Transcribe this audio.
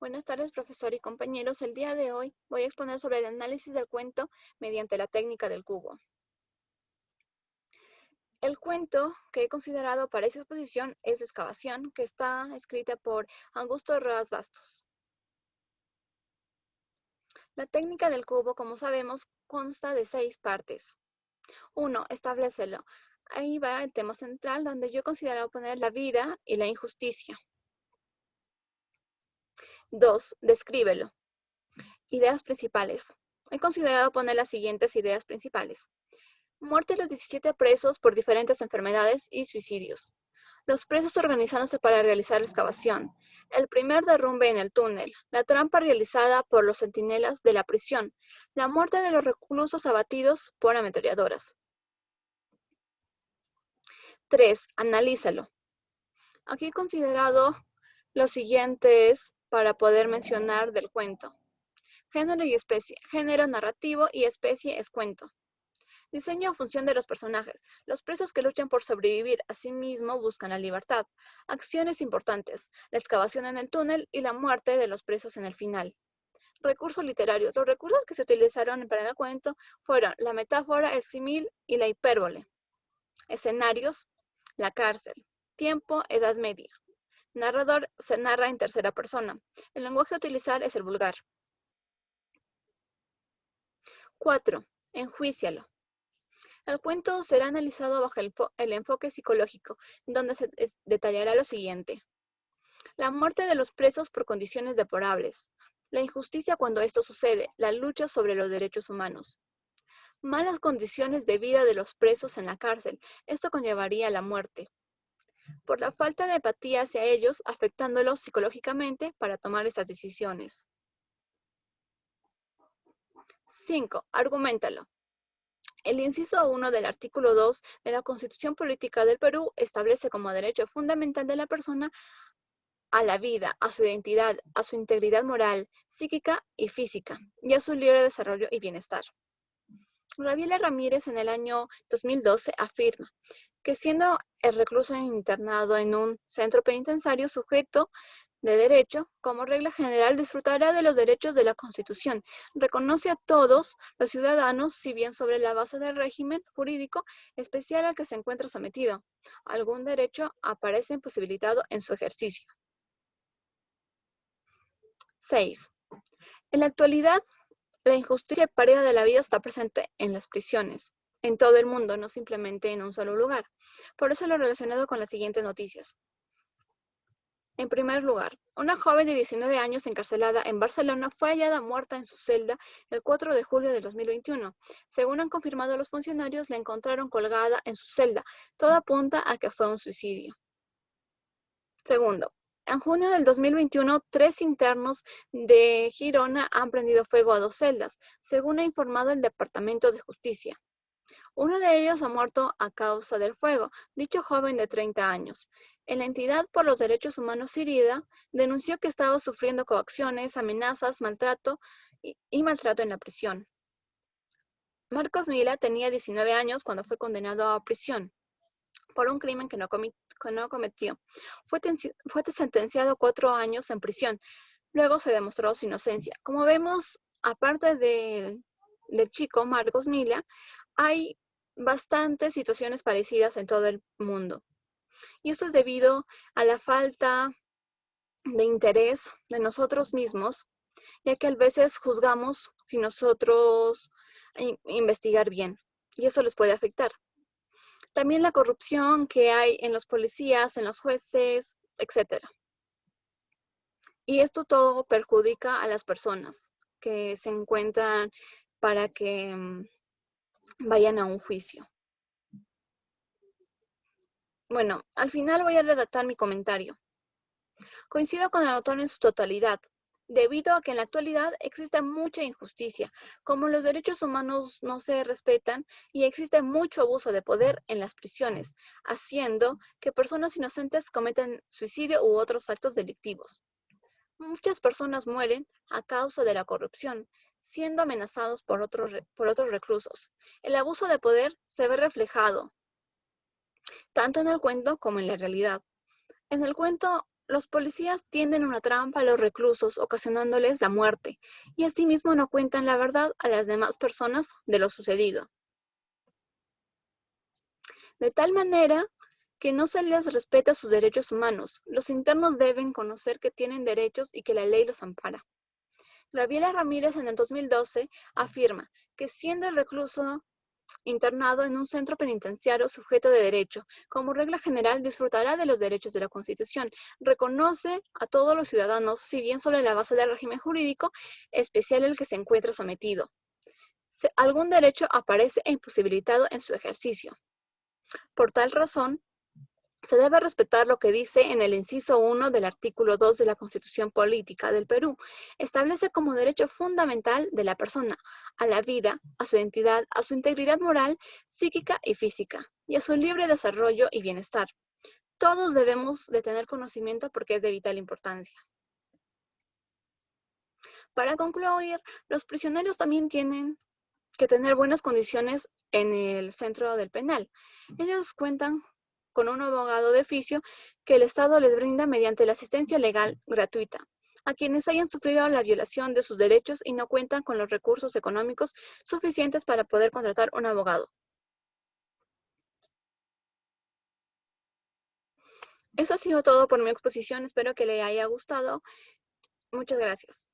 Buenas tardes, profesor y compañeros. El día de hoy voy a exponer sobre el análisis del cuento mediante la técnica del cubo. El cuento que he considerado para esta exposición es La excavación, que está escrita por Augusto Roas Bastos. La técnica del cubo, como sabemos, consta de 6 partes. 1. Establécelo. Ahí va el tema central, donde yo considero poner la vida y la injusticia. 2. Descríbelo. Ideas principales. He considerado poner las siguientes ideas principales. Muerte de los 17 presos por diferentes enfermedades y suicidios. Los presos organizándose para realizar la excavación. El primer derrumbe en el túnel. La trampa realizada por los centinelas de la prisión. La muerte de los reclusos abatidos por ametralladoras. 3. Analízalo. Aquí he considerado los siguientes para poder mencionar del cuento. Género y especie. Género narrativo y especie es cuento. Diseño o función de los personajes. Los presos que luchan por sobrevivir a sí mismos buscan la libertad. Acciones importantes. La excavación en el túnel y la muerte de los presos en el final. Recursos literarios. Los recursos que se utilizaron para el cuento fueron la metáfora, el símil y la hipérbole. Escenarios. La cárcel. Tiempo, Edad Media. Narrador, se narra en tercera persona. El lenguaje a utilizar es el vulgar. 4. Enjuícialo. El cuento será analizado bajo el enfoque psicológico, donde se detallará lo siguiente. La muerte de los presos por condiciones deplorables. La injusticia cuando esto sucede. La lucha sobre los derechos humanos. Malas condiciones de vida de los presos en la cárcel. Esto conllevaría a la muerte. Por la falta de empatía hacia ellos, afectándolos psicológicamente para tomar estas decisiones. 5. Arguméntalo. El inciso 1 del artículo 2 de la Constitución Política del Perú establece como derecho fundamental de la persona a la vida, a su identidad, a su integridad moral, psíquica y física, y a su libre desarrollo y bienestar. Gabriela Ramírez en el año 2012 afirma que siendo el recluso internado en un centro penitenciario sujeto de derecho, como regla general disfrutará de los derechos de la Constitución. Reconoce a todos los ciudadanos, si bien sobre la base del régimen jurídico especial al que se encuentra sometido. Algún derecho aparece imposibilitado en su ejercicio. 6. En la actualidad, la injusticia y pérdida de la vida está presente en las prisiones, en todo el mundo, no simplemente en un solo lugar. Por eso lo relacionado con las siguientes noticias. En primer lugar, una joven de 19 años encarcelada en Barcelona fue hallada muerta en su celda el 4 de julio de 2021. Según han confirmado los funcionarios, la encontraron colgada en su celda. Todo apunta a que fue un suicidio. Segundo, en junio del 2021, 3 internos de Girona han prendido fuego a 2 celdas, según ha informado el Departamento de Justicia. Uno de ellos ha muerto a causa del fuego, dicho joven de 30 años. La entidad por los derechos humanos siria denunció que estaba sufriendo coacciones, amenazas, maltrato y maltrato en la prisión. Marcos Mila tenía 19 años cuando fue condenado a prisión por un crimen que no cometió. Fue sentenciado a 4 años en prisión. Luego se demostró su inocencia. Como vemos, aparte del chico Marcos Mila, hay bastantes situaciones parecidas en todo el mundo. Y esto es debido a la falta de interés de nosotros mismos, ya que a veces juzgamos sin nosotros investigar bien, y eso les puede afectar. También la corrupción que hay en los policías, en los jueces, etc. Y esto todo perjudica a las personas que se encuentran para que vayan a un juicio. Bueno, al final voy a redactar mi comentario. Coincido con el autor en su totalidad, debido a que en la actualidad existe mucha injusticia, como los derechos humanos no se respetan y existe mucho abuso de poder en las prisiones, haciendo que personas inocentes cometan suicidio u otros actos delictivos. Muchas personas mueren a causa de la corrupción, siendo amenazados por otros reclusos. El abuso de poder se ve reflejado tanto en el cuento como en la realidad. En el cuento, Los policías tienden una trampa a los reclusos, ocasionándoles la muerte, y asimismo no cuentan la verdad a las demás personas de lo sucedido. De tal manera que no se les respeta sus derechos humanos. Los internos deben conocer que tienen derechos y que la ley los ampara. Gabriela Ramírez en el 2012 afirma que siendo el recluso internado en un centro penitenciario sujeto de derecho, como regla general disfrutará de los derechos de la Constitución. Reconoce a todos los ciudadanos, si bien sobre la base del régimen jurídico especial al que se encuentra sometido. Algún derecho aparece imposibilitado en su ejercicio. Por tal razón, se debe respetar lo que dice en el inciso 1 del artículo 2 de la Constitución Política del Perú. Establece como derecho fundamental de la persona a la vida, a su identidad, a su integridad moral, psíquica y física, y a su libre desarrollo y bienestar. Todos debemos de tener conocimiento porque es de vital importancia. Para concluir, los prisioneros también tienen que tener buenas condiciones en el centro del penal. Ellos cuentan con un abogado de oficio que el Estado les brinda mediante la asistencia legal gratuita a quienes hayan sufrido la violación de sus derechos y no cuentan con los recursos económicos suficientes para poder contratar un abogado. Eso ha sido todo por mi exposición. Espero que le haya gustado. Muchas gracias.